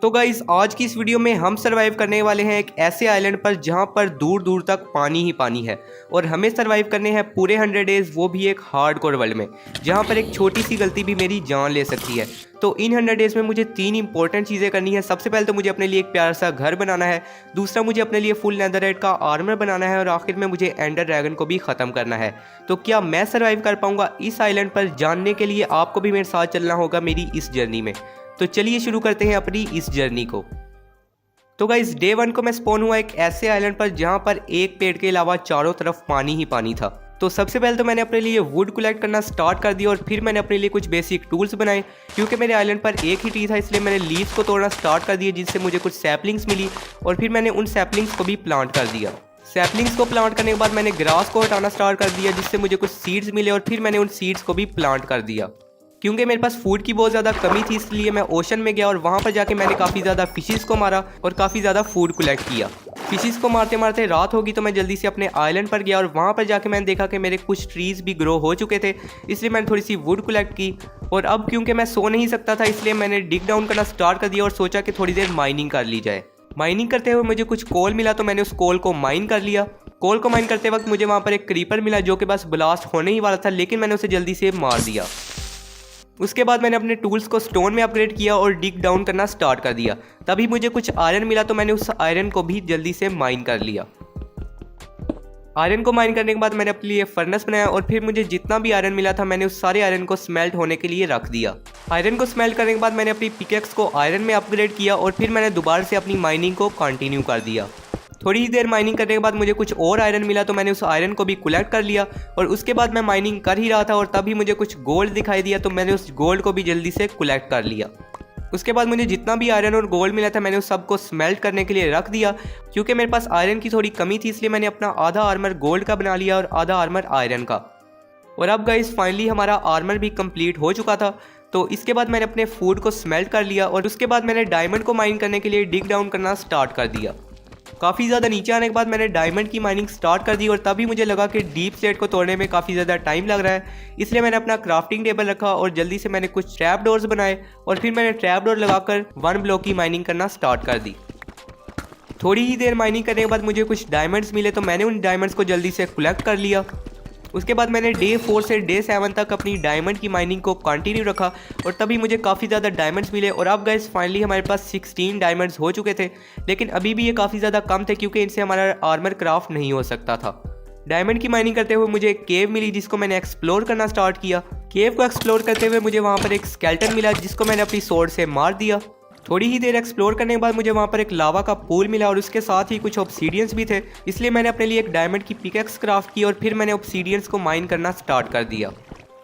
तो गाइस आज की इस वीडियो में हम सरवाइव करने वाले हैं एक ऐसे आइलैंड पर जहां पर दूर दूर तक पानी ही पानी है और हमें सरवाइव करने हैं पूरे 100 डेज, वो भी एक हार्डकोर वर्ल्ड में जहां पर एक छोटी सी गलती भी मेरी जान ले सकती है। तो इन 100 डेज में मुझे 3 इंपॉर्टेंट चीज़ें करनी है। सबसे पहले तो मुझे अपने लिए एक प्यारा सा घर बनाना है, दूसरा मुझे अपने लिए फुल नेदरराइट का आर्मर बनाना है और आखिर में मुझे एंडर ड्रैगन को भी ख़त्म करना है। तो क्या मैं सरवाइव कर पाऊंगा इस आइलैंड पर, जानने के लिए आपको भी मेरे साथ चलना होगा मेरी इस जर्नी में। तो चलिए शुरू करते हैं अपनी इस जर्नी को। तो गाइस डे 1 को मैं स्पॉन हुआ एक ऐसे आइलैंड पर जहां पर एक पेड़ के अलावा चारों तरफ पानी ही पानी था। तो सबसे पहले तो मैंने अपने लिए वुड कलेक्ट करना स्टार्ट कर दिया और फिर मैंने अपने लिए कुछ बेसिक टूल्स बनाए। क्योंकि मेरे आइलैंड पर एक ही ट्री था इसलिए मैंने लीव्स को तोड़ना स्टार्ट कर दिया, जिससे मुझे कुछ सैपलिंग्स मिली और फिर मैंने उन सैपलिंग्स को भी प्लांट कर दिया। सैपलिंग्स को प्लांट करने के बाद मैंने ग्रास को हटाना स्टार्ट कर दिया, जिससे मुझे कुछ सीड्स मिले और फिर मैंने उन सीड्स को भी प्लांट कर दिया। क्योंकि मेरे पास फूड की बहुत ज़्यादा कमी थी इसलिए मैं ओशन में गया और वहाँ पर जाके मैंने काफ़ी ज़्यादा फिशेस को मारा और काफ़ी ज़्यादा फूड कलेक्ट किया। फिशेस को मारते मारते रात होगी तो मैं जल्दी से अपने आइलैंड पर गया और वहाँ पर जाके मैंने देखा कि मेरे कुछ ट्रीज़ भी ग्रो हो चुके थे, इसलिए मैंने थोड़ी सी वुड कलेक्ट की। और अब क्योंकि मैं सो नहीं सकता था इसलिए मैंने डिग डाउन करना स्टार्ट कर दिया और सोचा कि थोड़ी देर माइनिंग कर ली जाए। माइनिंग करते हुए मुझे कुछ कोल मिला तो मैंने उस कोल को माइन कर लिया। कोल को माइन करते वक्त मुझे वहाँ पर एक क्रीपर मिला जो कि बस ब्लास्ट होने ही वाला था, लेकिन मैंने उसे जल्दी से मार दिया। उसके बाद मैंने अपने टूल्स को स्टोन में अपग्रेड किया और डिग डाउन करना स्टार्ट कर दिया। तभी मुझे कुछ आयरन मिला तो मैंने उस आयरन को भी जल्दी से माइन कर लिया। आयरन को माइन करने के बाद मैंने अपने लिए फर्नेस बनाया और फिर मुझे जितना भी आयरन मिला था मैंने उस सारे आयरन को स्मेल्ट होने के लिए रख दिया। आयरन को स्मेल्ट करने के बाद मैंने अपनी पिकेक्स को आयरन में अपग्रेड किया और फिर मैंने दोबारा से अपनी माइनिंग को कंटिन्यू कर दिया। थोड़ी ही देर माइनिंग करने के बाद मुझे कुछ और आयरन मिला तो मैंने उस आयरन को भी कलेक्ट कर लिया और उसके बाद मैं माइनिंग कर ही रहा था और तभी मुझे कुछ गोल्ड दिखाई दिया तो मैंने उस गोल्ड को भी जल्दी से कलेक्ट कर लिया। उसके बाद मुझे जितना भी आयरन और गोल्ड मिला था मैंने उस सबको स्मेल्ट करने के लिए रख दिया। क्योंकि मेरे पास आयरन की थोड़ी कमी थी इसलिए मैंने अपना आधा आर्मर गोल्ड का बना लिया और आधा आर्मर आयरन का। और अब गाइस फाइनली हमारा आर्मर भी कंप्लीट हो चुका था। तो इसके बाद मैंने अपने फूड को स्मेल्ट कर लिया और उसके बाद मैंने डायमंड को माइन करने के लिए डिग डाउन करना स्टार्ट कर दिया। काफ़ी ज़्यादा नीचे आने के बाद मैंने डायमंड की माइनिंग स्टार्ट कर दी और तभी मुझे लगा कि डीप स्लेट को तोड़ने में काफ़ी ज़्यादा टाइम लग रहा है, इसलिए मैंने अपना क्राफ्टिंग टेबल रखा और जल्दी से मैंने कुछ ट्रैप डोर्स बनाए और फिर मैंने ट्रैप डोर लगाकर 1 ब्लॉक की माइनिंग करना स्टार्ट कर दी। थोड़ी ही देर माइनिंग करने के बाद मुझे कुछ डायमंड्स मिले तो मैंने उन डायमंड्स को जल्दी से कलेक्ट कर लिया। उसके बाद मैंने डे 4 से डे 7 तक अपनी डायमंड की माइनिंग को कंटिन्यू रखा और तभी मुझे काफ़ी ज़्यादा डायमंड्स मिले। और अब गाइस फाइनली हमारे पास 16 डायमंड्स हो चुके थे, लेकिन अभी भी ये काफ़ी ज़्यादा कम थे क्योंकि इनसे हमारा आर्मर क्राफ्ट नहीं हो सकता था। डायमंड की माइनिंग करते हुए मुझे एक केव मिली जिसको मैंने एक्सप्लोर करना स्टार्ट किया। केव को एक्सप्लोर करते हुए मुझे वहाँ पर एक स्केलेटन मिला जिसको मैंने अपनी स्वॉर्ड से मार दिया। थोड़ी ही देर एक्सप्लोर करने के बाद मुझे वहाँ पर एक लावा का पूल मिला और उसके साथ ही कुछ ऑब्सीडियंस भी थे, इसलिए मैंने अपने लिए एक डायमंड की पिकेक्स क्राफ्ट की और फिर मैंने ऑब्सीडियंस को माइन करना स्टार्ट कर दिया।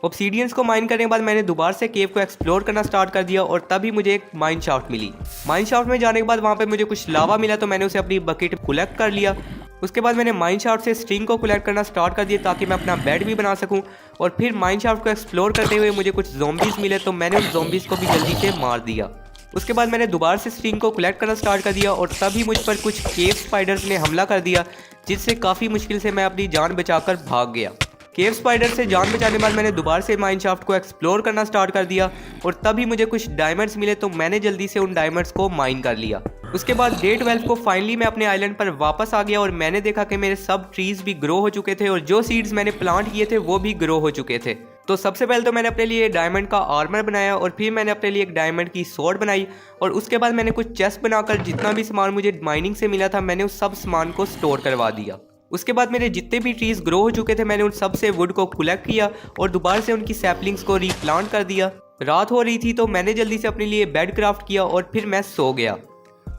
ऑब्सीडियंस को माइन करने के बाद मैंने दोबारा से केव को एक्सप्लोर करना स्टार्ट कर दिया और तभी मुझे एक माइन शाफ्ट मिली। माइन शाफ्ट में जाने के बाद वहाँ पर मुझे कुछ लावा मिला तो मैंने उसे अपनी बकेट कलेक्ट कर लिया। उसके बाद मैंने माइन शाफ्ट से स्ट्रिंग को कलेक्ट करना स्टार्ट कर दिया ताकि मैं अपना बेड भी बना सकूं। और फिर माइन शाफ्ट को एक्सप्लोर करते हुए मुझे कुछ ज़ॉम्बीज़ मिले तो मैंने उन ज़ॉम्बीज़ को भी जल्दी से मार दिया। उसके बाद मैंने दोबारा से स्ट्रिंग को कलेक्ट करना स्टार्ट कर दिया और तभी मुझ पर कुछ केव स्पाइडर्स ने हमला कर दिया, जिससे काफ़ी मुश्किल से मैं अपनी जान बचाकर भाग गया। केव स्पाइडर से जान बचाने के बाद मैंने दोबारा से माइन शाफ्ट को एक्सप्लोर करना स्टार्ट कर दिया और तभी मुझे कुछ डायमंड्स मिले तो मैंने जल्दी से उन डायमंड्स को माइन कर लिया। उसके बाद डे 12 को फाइनली मैं अपने आइलैंड पर वापस आ गया और मैंने देखा कि मेरे सब ट्रीज भी ग्रो हो चुके थे और जो सीड्स मैंने प्लांट किए थे वो भी ग्रो हो चुके थे। तो सबसे पहले तो मैंने अपने लिए डायमंड का आर्मर बनाया और फिर मैंने अपने लिए एक डायमंड की स्वॉर्ड बनाई और उसके बाद मैंने कुछ चेस्ट बनाकर जितना भी सामान मुझे माइनिंग से मिला था मैंने उस सब सामान को स्टोर करवा दिया। उसके बाद मेरे जितने भी ट्रीज ग्रो हो चुके थे मैंने उन सब से वुड को कलेक्ट किया और दोबारा से उनकी सैपलिंग्स को रीप्लांट कर दिया। रात हो रही थी तो मैंने जल्दी से अपने लिए बेड क्राफ्ट किया और फिर मैं सो गया।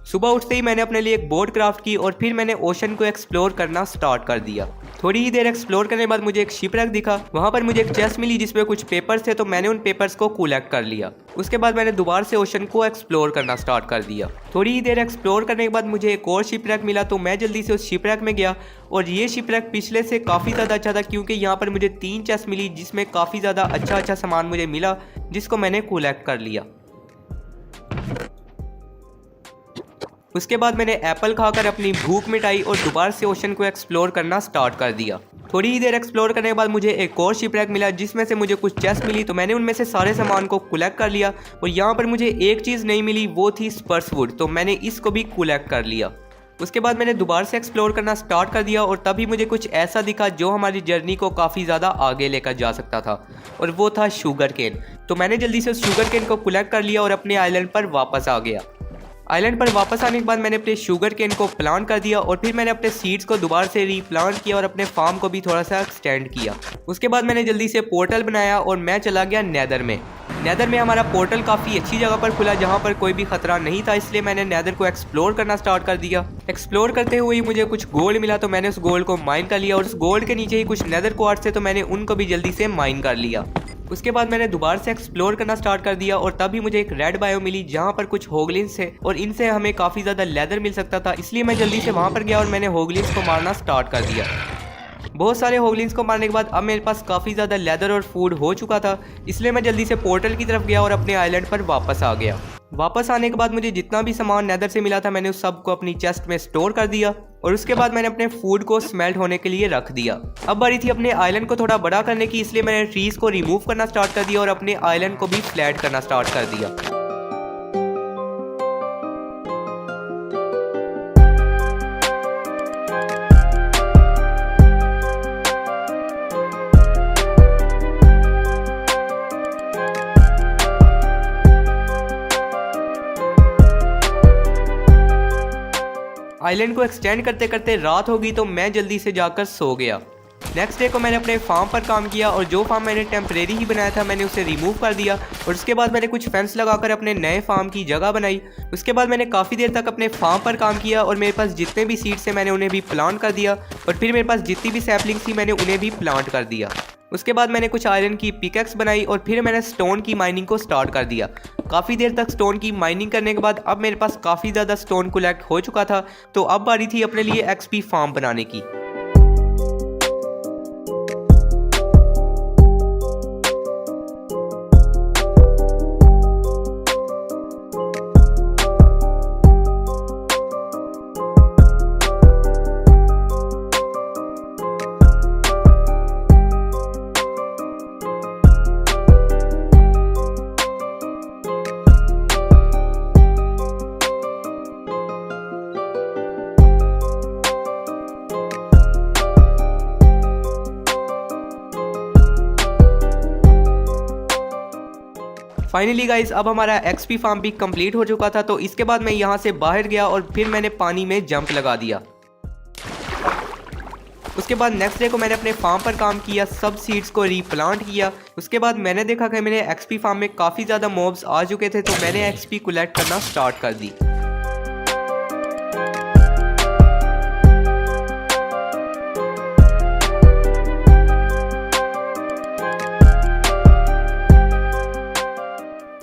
सुबह उठते ही मैंने अपने लिए एक बोट क्राफ्ट की और फिर मैंने ओशन को एक्सप्लोर करना स्टार्ट कर दिया। थोड़ी ही देर एक्सप्लोर करने के बाद मुझे एक शिपरेक दिखा। वहाँ पर मुझे एक चेस्ट मिली जिसमें कुछ पेपर्स थे तो मैंने उन पेपर्स को कलेक्ट कर लिया। उसके बाद मैंने दोबारा से ओशन को एक्सप्लोर करना स्टार्ट कर दिया। थोड़ी ही देर एक्सप्लोर करने के बाद मुझे एक और शिपरेक मिला तो मैं जल्दी से उस शिपरेक में गया और ये शिपरेक पिछले से काफ़ी ज़्यादा अच्छा था क्योंकि यहाँ पर मुझे 3 चेस्ट मिली जिसमें काफ़ी ज़्यादा अच्छा सामान मुझे मिला जिसको मैंने कलेक्ट कर लिया। उसके बाद मैंने एप्पल खाकर अपनी भूख मिटाई और दोबारा से ओशन को एक्सप्लोर करना स्टार्ट कर दिया। थोड़ी ही देर एक्सप्लोर करने के बाद मुझे एक और शिपरैक मिला जिसमें से मुझे कुछ चेस्ट मिली, तो मैंने उनमें से सारे सामान को कलेक्ट कर लिया। और यहाँ पर मुझे एक चीज़ नहीं मिली, वो थी स्पर्स वुड, तो मैंने इसको भी कलेक्ट कर लिया। उसके बाद मैंने दोबारा से एक्सप्लोर करना स्टार्ट कर दिया और तभी मुझे कुछ ऐसा दिखा जो हमारी जर्नी को काफ़ी ज़्यादा आगे लेकर जा सकता था, और वो था शुगर केन। तो मैंने जल्दी से उस शुगर केन को कलेक्ट कर लिया और अपने आइलैंड पर वापस आ गया। आइलैंड पर वापस आने के बाद मैंने अपने शुगर केन को प्लांट कर दिया और फिर मैंने अपने सीड्स को दोबारा से रीप्लांट किया और अपने फार्म को भी थोड़ा सा एक्सटेंड किया। उसके बाद मैंने जल्दी से पोर्टल बनाया और मैं चला गया नेदर में। नेदर में हमारा पोर्टल काफ़ी अच्छी जगह पर खुला जहाँ पर कोई भी खतरा नहीं था, इसलिए मैंने नेदर को एक्सप्लोर करना स्टार्ट कर दिया। एक्सप्लोर करते हुए ही मुझे कुछ गोल्ड मिला, तो मैंने उस गोल्ड को माइन कर लिया और उस गोल्ड के नीचे ही कुछ नेदर क्वार्ट्ज थे, तो मैंने उनको भी जल्दी से माइन कर लिया। उसके बाद मैंने दोबारा से एक्सप्लोर करना स्टार्ट कर दिया और तभी मुझे एक रेड बायो मिली जहाँ पर कुछ होगलिन्स थे और इनसे हमें काफ़ी ज़्यादा लेदर मिल सकता था, इसलिए मैं जल्दी से वहाँ पर गया और मैंने होगलिन्स को मारना स्टार्ट कर दिया। बहुत सारे होगलिन्स को मारने के बाद अब मेरे पास काफ़ी ज़्यादा लेदर और फूड हो चुका था, इसलिए मैं जल्दी से पोर्टल की तरफ गया और अपने आइलैंड पर वापस आ गया। वापस आने के बाद मुझे जितना भी सामान नेदर से मिला था मैंने उस सब को अपनी चेस्ट में स्टोर कर दिया और उसके बाद मैंने अपने फूड को स्मेल्ट होने के लिए रख दिया। अब बारी थी अपने आइलैंड को थोड़ा बड़ा करने की, इसलिए मैंने ट्रीज को रिमूव करना स्टार्ट कर दिया और अपने आइलैंड को भी फ्लैट करना स्टार्ट कर दिया। आइलैंड को एक्सटेंड करते करते रात हो गई, तो मैं जल्दी से जाकर सो गया। नेक्स्ट डे को मैंने अपने फार्म पर काम किया और जो फार्म मैंने टेम्परेरी ही बनाया था मैंने उसे रिमूव कर दिया और उसके बाद मैंने कुछ फेंस लगाकर अपने नए फार्म की जगह बनाई। उसके बाद मैंने काफ़ी देर तक अपने फार्म पर काम किया और मेरे पास जितने भी सीड्स थे मैंने उन्हें भी प्लांट कर दिया और फिर मेरे पास जितनी भी सैपलिंग्स थी मैंने उन्हें भी प्लांट कर दिया। उसके बाद मैंने कुछ आयरन की पिकैक्स बनाई और फिर मैंने स्टोन की माइनिंग को स्टार्ट कर दिया। काफ़ी देर तक स्टोन की माइनिंग करने के बाद अब मेरे पास काफ़ी ज़्यादा स्टोन कलेक्ट हो चुका था, तो अब बारी थी अपने लिए एक्सपी फार्म बनाने की। फाइनली गाइस अब हमारा एक्सपी फार्म भी कंप्लीट हो चुका था, तो इसके बाद मैं यहाँ से बाहर गया और फिर मैंने पानी में जंप लगा दिया। उसके बाद नेक्स्ट डे को मैंने अपने फार्म पर काम किया, सब सीड्स को रीप्लांट किया। उसके बाद मैंने देखा कि मेरे एक्सपी फार्म में काफ़ी ज़्यादा मॉब्स आ चुके थे, तो मैंने एक्सपी कलेक्ट करना स्टार्ट कर दी।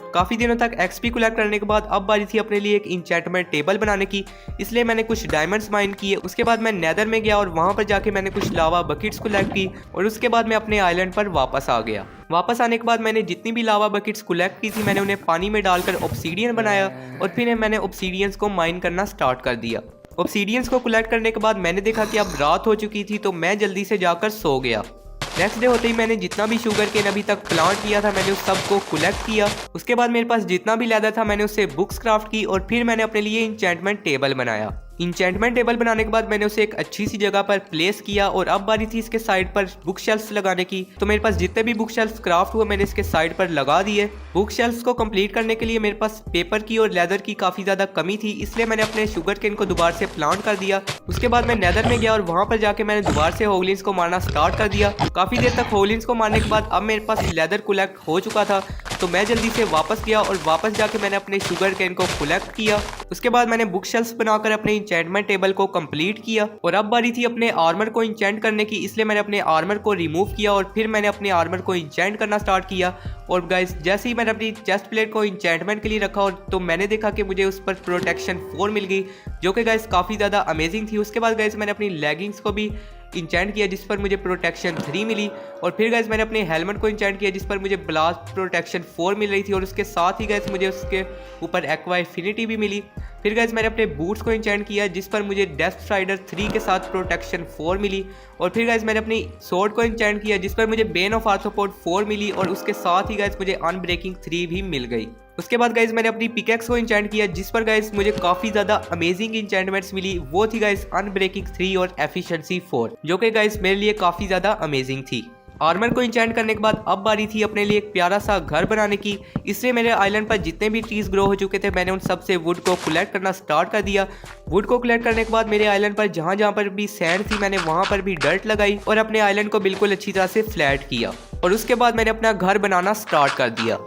काफ़ी दिनों तक एक्सपी कलेक्ट करने के बाद अब बारी थी अपने लिए एक इंचेंटमेंट टेबल बनाने की, इसलिए मैंने कुछ डायमंड्स माइन किए। उसके बाद मैं नेदर में गया और वहाँ पर जाके मैंने कुछ लावा बकेट्स कलेक्ट की और उसके बाद मैं अपने आइलैंड पर वापस आ गया। वापस आने के बाद मैंने जितनी भी लावा बकेट्स कलेक्ट की थी मैंने उन्हें पानी में डालकर ऑब्सीडियन बनाया और फिर मैंने ऑब्सीडियंस को माइन करना स्टार्ट कर दिया। ऑब्सीडियंस को कलेक्ट करने के बाद मैंने देखा कि अब रात हो चुकी थी, तो मैं जल्दी से जाकर सो गया। नेक्स्ट डे होते ही मैंने जितना भी शुगर केन अभी तक प्लांट किया था मैंने उस सब को कलेक्ट किया। उसके बाद मेरे पास जितना भी लेदर था मैंने उससे बुक्स क्राफ्ट की और फिर मैंने अपने लिए इंचेंटमेंट टेबल बनाया। इंचेंटमेंट टेबल बनाने के बाद मैंने उसे एक अच्छी सी जगह पर प्लेस किया और अब बारी थी इसके साइड पर बुक शेल्फ्स लगाने की, तो मेरे पास जितने भी बुक शेल्फ्स क्राफ्ट हुए मैंने इसके साइड पर लगा दिए। बुक शेल्फ्स को कंप्लीट करने के लिए मेरे पास पेपर की और लेदर की काफ़ी ज़्यादा कमी थी, इसलिए मैंने अपने शुगर केन को दोबारा से प्लांट कर दिया। उसके बाद मैं नेदर में गया और वहाँ पर जाके मैंने दोबारा से होगलिन्स को मारना स्टार्ट कर दिया। काफ़ी देर तक होगलिन्स को मारने के बाद अब मेरे पास लेदर कलेक्ट हो चुका था, तो मैं जल्दी से वापस गया और वापस जाके मैंने अपने शुगर केन को कलेक्ट किया। उसके बाद मैंने बुक शेल्फ्स बनाकर अपने इंचेंटमेंट टेबल को कंप्लीट किया और अब बारी थी अपने आर्मर को इंचेंट करने की, इसलिए मैंने अपने आर्मर को रिमूव किया और फिर मैंने अपने आर्मर को इंचेंट करना स्टार्ट किया। और गाइस जैसे ही मैंने अपनी चेस्ट प्लेट को इंचेंटमेंट के लिए रखा और तो मैंने देखा कि मुझे उस पर प्रोटेक्शन 4 मिल गई, जो कि गाइस काफ़ी ज़्यादा अमेजिंग थी। उसके बाद गाइस मैंने अपनी लेगिंग्स को भी इंचेंट किया जिस पर मुझे प्रोटेक्शन 3 मिली और फिर गाइस मैंने अपने हेलमेट को इंचेंट किया जिस पर मुझे ब्लास्ट प्रोटेक्शन 4 मिल रही थी और उसके साथ ही गाइस मुझे उसके ऊपर एक्वा इंफिनिटी भी मिली। फिर गाइस मैंने अपने बूट्स को इंचेंट किया जिस पर मुझे डेस्क स्ट्राइडर 3 के साथ प्रोटेक्शन 4 मिली। और फिर गाइस मैंने अपनी स्वॉर्ड को इंचेंट किया जिस पर मुझे बेन ऑफ आर्थ्रोपोड 4 मिली और उसके साथ ही गाइस मुझे अनब्रेकिंग 3 भी मिल गई। उसके बाद गाइस मैंने अपनी पिकेक्स को इंचेंट किया जिस पर गाइस मुझे काफी ज्यादा अमेजिंग इंचेंटमेंट्स मिली। वो थी गाइस अनब्रेकिंग 3 और एफिशिएंसी 4, जो कि गाइस मेरे लिए काफी ज्यादा अमेजिंग थी। आर्मर को इंचेंट करने के बाद अब बारी थी अपने लिए एक प्यारा सा घर बनाने की। इसलिए मेरे आइलैंड पर जितने भी ट्रीज ग्रो हो चुके थे मैंने उन सब से वुड को कलेक्ट करना स्टार्ट कर दिया। वुड को कलेक्ट करने के बाद मेरे आइलैंड पर जहाँ पर भी सैंड थी मैंने वहाँ पर भी डर्ट लगाई और अपने आइलैंड को बिल्कुल अच्छी तरह से फ्लैट किया। और उसके बाद मैंने अपना घर बनाना स्टार्ट कर दिया।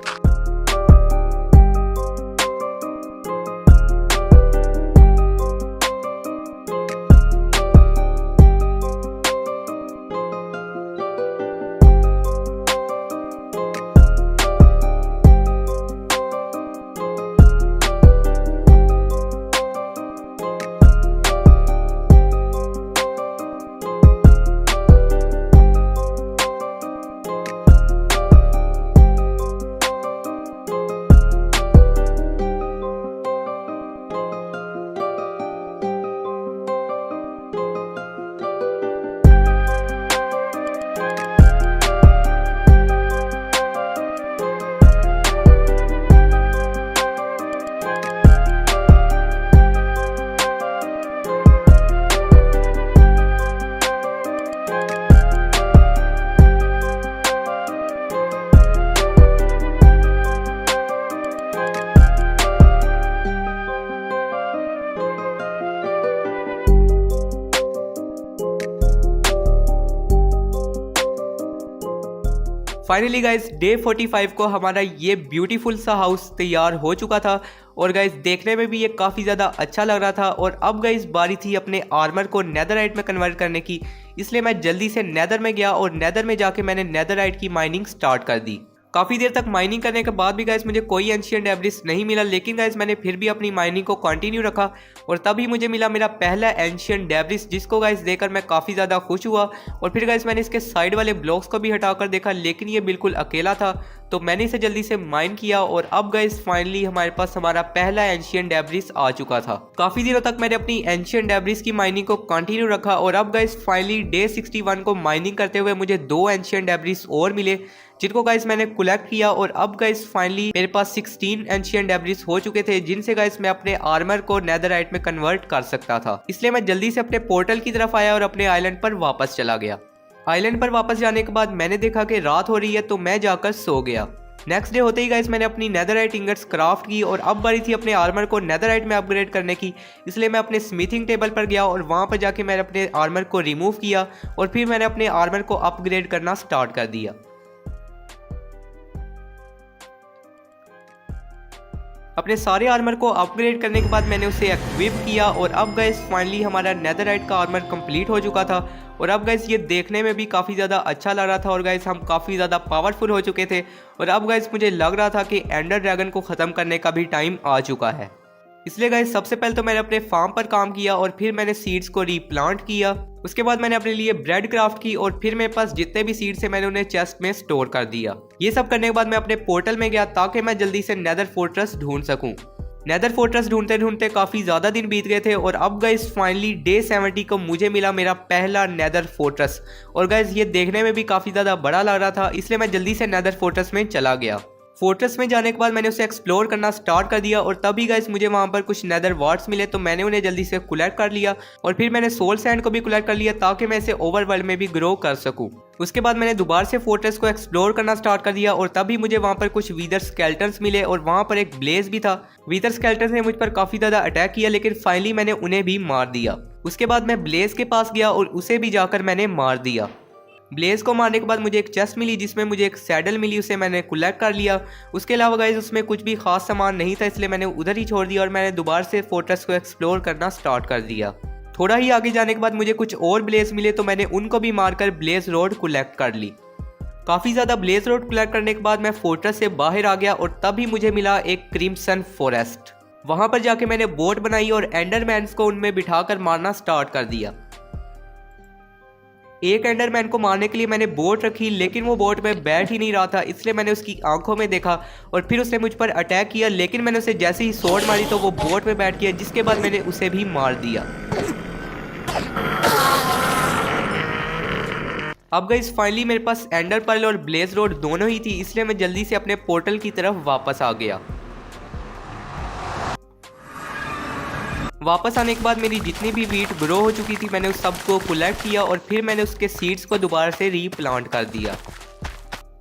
फाइनली गाइज डे 45 को हमारा ये ब्यूटीफुल सा हाउस तैयार हो चुका था और गाइज देखने में भी ये काफ़ी ज़्यादा अच्छा लग रहा था। और अब गाइज बारी थी अपने आर्मर को नेदरराइट में कन्वर्ट करने की। इसलिए मैं जल्दी से नेदर में गया और नेदर में जाके मैंने नेदरराइट की माइनिंग स्टार्ट कर दी। काफ़ी देर तक माइनिंग करने के बाद भी गाइस मुझे कोई एंशिएंट डेब्रिस नहीं मिला, लेकिन गाइस मैंने फिर भी अपनी माइनिंग को कंटिन्यू रखा और तभी मुझे मिला मेरा पहला एंशिएंट डेब्रिस, जिसको गाइस देखकर मैं काफ़ी ज़्यादा खुश हुआ। और फिर गाइस मैंने इसके साइड वाले ब्लॉक्स को भी हटाकर देखा, लेकिन ये बिल्कुल अकेला था, तो मैंने इसे जल्दी से माइन किया और अब गाइस फाइनली हमारे पास हमारा पहला एंशिएंट डेब्रिस आ चुका था। काफ़ी दिनों तक मैंने अपनी एंशिएंट डेब्रिस की माइनिंग को कंटिन्यू रखा और अब गाइस फाइनली डे 61 को माइनिंग करते हुए मुझे 2 एंशिएंट डेब्रिस और मिले, जिनको गाइस मैंने कलेक्ट किया। और अब गाइस फाइनली मेरे पास 16 एंशिएंट डेब्रिस हो चुके थे, जिनसे गाइस मैं अपने आर्मर को नेदरराइट में कन्वर्ट कर सकता था। इसलिए मैं जल्दी से अपने पोर्टल की तरफ आया और अपने आइलैंड पर वापस चला गया। आइलैंड पर वापस जाने के बाद मैंने देखा कि रात हो रही है, तो मैं जाकर सो गया। नेक्स्ट डे होते ही गाइस मैंने अपनी नेदरराइट इंगट्स क्राफ्ट की और अब बारी थी अपने आर्मर को नेदरराइट में अपग्रेड करने की। इसलिए मैं अपने स्मिथिंग टेबल पर गया और वहां पर जाके मैंने अपने आर्मर को रिमूव किया और फिर मैंने अपने आर्मर को अपग्रेड करना स्टार्ट कर दिया। अपने सारे आर्मर को अपग्रेड करने के बाद मैंने उसे एक्विप किया और अब गाइस फाइनली हमारा नेदरराइट का आर्मर कंप्लीट हो चुका था। और अब गाइस ये देखने में भी काफ़ी ज़्यादा अच्छा लग रहा था और गाइस हम काफ़ी ज़्यादा पावरफुल हो चुके थे। और अब गाइस मुझे लग रहा था कि एंडर ड्रैगन को ख़त्म करने का भी टाइम आ चुका है। इसलिए गाइस सबसे पहले तो मैंने अपने फार्म पर काम किया और फिर मैंने सीड्स को रीप्लांट किया। उसके बाद मैंने अपने लिए ब्रेड क्राफ्ट की और फिर मेरे पास जितने भी सीड्स थे मैंने उन्हें चेस्ट में स्टोर कर दिया। ये सब करने के बाद मैं अपने पोर्टल में गया ताकि मैं जल्दी से नेदर फोर्ट्रेस ढूंढ सकूं। नेदर फोर्ट्रेस ढूंढते ढूंढते काफ़ी ज़्यादा दिन बीत गए थे और अब गाइस फाइनली डे 70 को मुझे मिला मेरा पहला नेदर फोर्ट्रेस। और गाइस ये देखने में भी काफ़ी ज़्यादा बड़ा लग रहा था, इसलिए मैं जल्दी से नेदर फोर्ट्रेस में चला गया। फोर्ट्रेस में जाने के बाद मैंने उसे एक्सप्लोर करना स्टार्ट कर दिया और तभी गाइस मुझे वहाँ पर कुछ नेदर वार्ड्स मिले, तो मैंने उन्हें जल्दी से कलेक्ट कर लिया और फिर मैंने सोल सैंड को भी कलेक्ट कर लिया ताकि मैं इसे ओवरवर्ल्ड में भी ग्रो कर सकूं। उसके बाद मैंने दोबारा से फोर्ट्रेस को एक्सप्लोर करना स्टार्ट कर दिया और तभी मुझे वहाँ पर कुछ वीदर स्केल्टन्स मिले और वहाँ पर एक ब्लेज भी था। वीदर स्केल्टन्स ने मुझ पर काफ़ी ज़्यादा अटैक किया, लेकिन फाइनली मैंने उन्हें भी मार दिया। उसके बाद मैं ब्लेज के पास गया और उसे भी जाकर मैंने मार दिया। ब्लेज को मारने के बाद मुझे एक चेस्ट मिली जिसमें मुझे एक सैडल मिली, उसे मैंने कलेक्ट कर लिया। उसके अलावा गाइस उसमें कुछ भी खास सामान नहीं था, इसलिए मैंने उधर ही छोड़ दिया और मैंने दोबारा से फोर्ट्रेस को एक्सप्लोर करना स्टार्ट कर दिया। थोड़ा ही आगे जाने के बाद मुझे कुछ और ब्लेज मिले, तो मैंने उनको भी मारकर ब्लेज रोड कलेक्ट कर ली। काफ़ी ज़्यादा ब्लेज रोड कलेक्ट करने के बाद मैं फोर्ट्रेस से बाहर आ गया और तभी मुझे मिला एक क्रिम्सन फॉरेस्ट। वहाँ पर जाके मैंने बोट बनाई और एंडरमैन्स को उनमें बिठाकर मारना स्टार्ट कर दिया। एक एंडरमैन को मारने के लिए मैंने बोट रखी, लेकिन वो बोट में बैठ ही नहीं रहा था, इसलिए मैंने उसकी आंखों में देखा और फिर उसने मुझ पर अटैक किया। लेकिन मैंने उसे जैसे ही स्वॉर्ड मारी तो वो बोट में बैठ गया, जिसके बाद मैंने उसे भी मार दिया। अब गाइस फाइनली मेरे पास एंडर पर्ल और ब्लेज रोड दोनों ही थी, इसलिए मैं जल्दी से अपने पोर्टल की तरफ वापस आ गया। वापस आने के बाद मेरी जितनी भी वीट ग्रो हो चुकी थी मैंने उस सबको कलेक्ट किया और फिर मैंने उसके सीड्स को दोबारा से रीप्लांट कर दिया।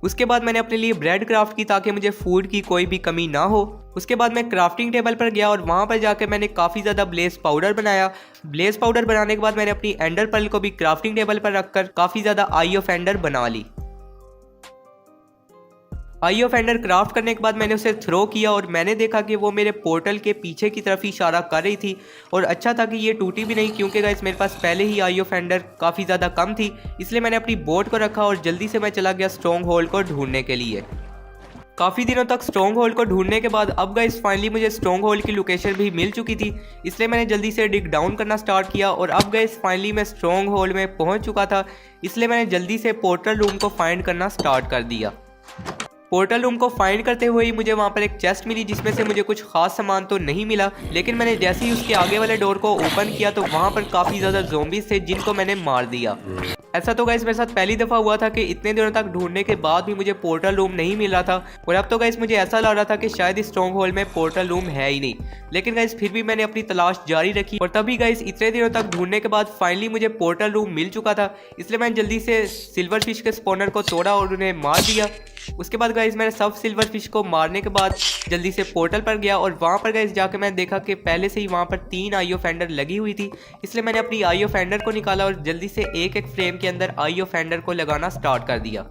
उसके बाद मैंने अपने लिए ब्रेड क्राफ्ट की ताकि मुझे फूड की कोई भी कमी ना हो। उसके बाद मैं क्राफ्टिंग टेबल पर गया और वहाँ पर जाकर मैंने काफ़ी ज़्यादा ब्लेज पाउडर बनाया। ब्लेज पाउडर बनाने के बाद मैंने अपनी एंडर पर्ल को भी क्राफ्टिंग टेबल पर रखकर काफ़ी ज़्यादा आई ऑफ एंडर बना ली। आई ऑफ एंडर क्राफ्ट करने के बाद मैंने उसे थ्रो किया और मैंने देखा कि वो मेरे पोर्टल के पीछे की तरफ ही इशारा कर रही थी और अच्छा था कि ये टूटी भी नहीं, क्योंकि गाइस मेरे पास पहले ही आई ऑफ एंडर काफ़ी ज़्यादा कम थी। इसलिए मैंने अपनी बोट को रखा और जल्दी से मैं चला गया स्ट्रॉन्ग होल्ड को ढूंढने के लिए। काफ़ी दिनों तक स्ट्रॉन्ग होल्ड को ढूंढने के बाद अब गाइस फाइनली मुझे स्ट्रॉन्ग होल्ड की लोकेशन भी मिल चुकी थी, इसलिए मैंने जल्दी से डिग डाउन करना स्टार्ट किया और अब गाइस फाइनली मैं स्ट्रॉन्ग होल्ड में पहुंच चुका था, इसलिए मैंने जल्दी से पोर्टल रूम को फाइंड करना स्टार्ट कर दिया। पोर्टल रूम को फाइंड करते हुए ही मुझे वहाँ पर एक चेस्ट मिली, जिसमें से मुझे कुछ खास सामान तो नहीं मिला, लेकिन मैंने जैसे ही उसके आगे वाले डोर को ओपन किया तो वहाँ पर काफ़ी ज़्यादा ज़ॉम्बीज़ थे जिनको मैंने मार दिया। ऐसा तो गाइस मेरे साथ पहली दफ़ा हुआ था कि इतने दिनों तक ढूंढने के बाद भी मुझे पोर्टल रूम नहीं मिल रहा था और अब तो गाइस मुझे ऐसा लग रहा था कि शायद इस स्ट्रॉन्ग होल्ड में पोर्टल रूम है ही नहीं। लेकिन गाइस फिर भी मैंने अपनी तलाश जारी रखी और तभी गाइस इतने दिनों तक ढूंढने के बाद फाइनली मुझे पोर्टल रूम मिल चुका था, इसलिए मैंने जल्दी से सिल्वर फिश के स्पॉनर को तोड़ा और उन्हें मार दिया। उसके बाद गाइस मैंने सब सिल्वर फिश को मारने के बाद जल्दी से पोर्टल पर गया और वहाँ पर गाइस जाके मैंने देखा कि पहले से ही वहाँ पर 3 आई ऑफ एंडर लगी हुई थी, इसलिए मैंने अपनी आई ऑफ एंडर को निकाला और जल्दी से एक एक फ्रेम के अंदर आई ऑफ एंडर को लगाना स्टार्ट कर दिया।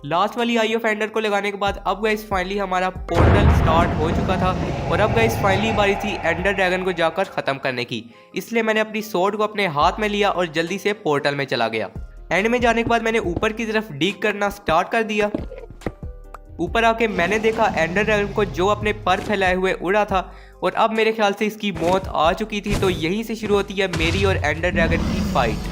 लास्ट वाली आई ऑफ एंडर को लगाने के बाद अब गाइस फाइनली हमारा पोर्टल स्टार्ट हो चुका था और अब गाइस फाइनली बारी थी एंडर ड्रैगन को जाकर ख़त्म करने की, इसलिए मैंने अपनी स्वॉर्ड को अपने हाथ में लिया और जल्दी से पोर्टल में चला गया। एंड में जाने के बाद मैंने ऊपर की तरफ डिग करना स्टार्ट कर दिया। ऊपर आके मैंने देखा एंडर ड्रैगन को जो अपने पर फैलाए हुए उड़ा था और अब मेरे ख्याल से इसकी मौत आ चुकी थी, तो यहीं से शुरू होती है मेरी और एंडर ड्रैगन की फाइट।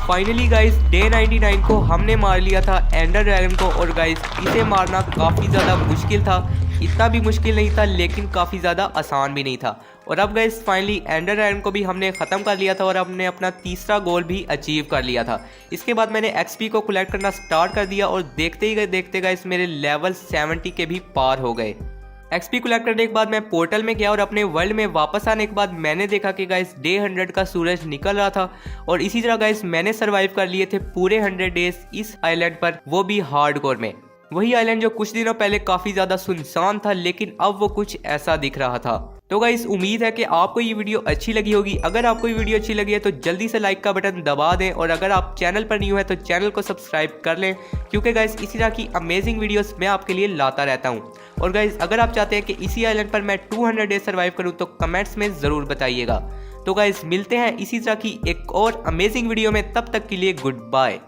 फाइनली गाइस डे 99 को हमने मार लिया था एंडर ड्रैगन को और गाइस इसे मारना काफ़ी ज़्यादा मुश्किल था। इतना भी मुश्किल नहीं था लेकिन काफ़ी ज़्यादा आसान भी नहीं था। और अब गाइस फाइनली एंडर ड्रैगन को भी हमने ख़त्म कर लिया था और हमने अपना तीसरा गोल भी अचीव कर लिया था। इसके बाद मैंने एक्सपी को कलेक्ट करना स्टार्ट कर दिया और देखते ही देखते गाइस मेरे लेवल 70 के भी पार हो गए। एक्सपी कलेक्ट करने के बाद मैं पोर्टल में गया और अपने वर्ल्ड में वापस आने के बाद मैंने देखा कि गाइस डे 100 का सूरज निकल रहा था और इसी तरह गाइस मैंने सरवाइव कर लिए थे पूरे 100 डेज इस आइलैंड पर, वो भी हार्डकोर में। वही आइलैंड जो कुछ दिनों पहले काफ़ी ज़्यादा सुनसान था, लेकिन अब वो कुछ ऐसा दिख रहा था। तो गाइस उम्मीद है कि आपको ये वीडियो अच्छी लगी होगी। अगर आपको ये वीडियो अच्छी लगी है तो जल्दी से लाइक का बटन दबा दें, और अगर आप चैनल पर न्यू है तो चैनल को सब्सक्राइब कर लें, क्योंकि गाइस इसी तरह की अमेजिंग वीडियोस मैं आपके लिए लाता रहता हूँ। और गाइस अगर आप चाहते हैं कि इसी आइलैंड पर मैं 200 डेज सर्वाइव करूँ तो कमेंट्स में ज़रूर बताइएगा। तो गाइस मिलते हैं इसी तरह की एक और अमेजिंग वीडियो में, तब तक के लिए गुड बाय।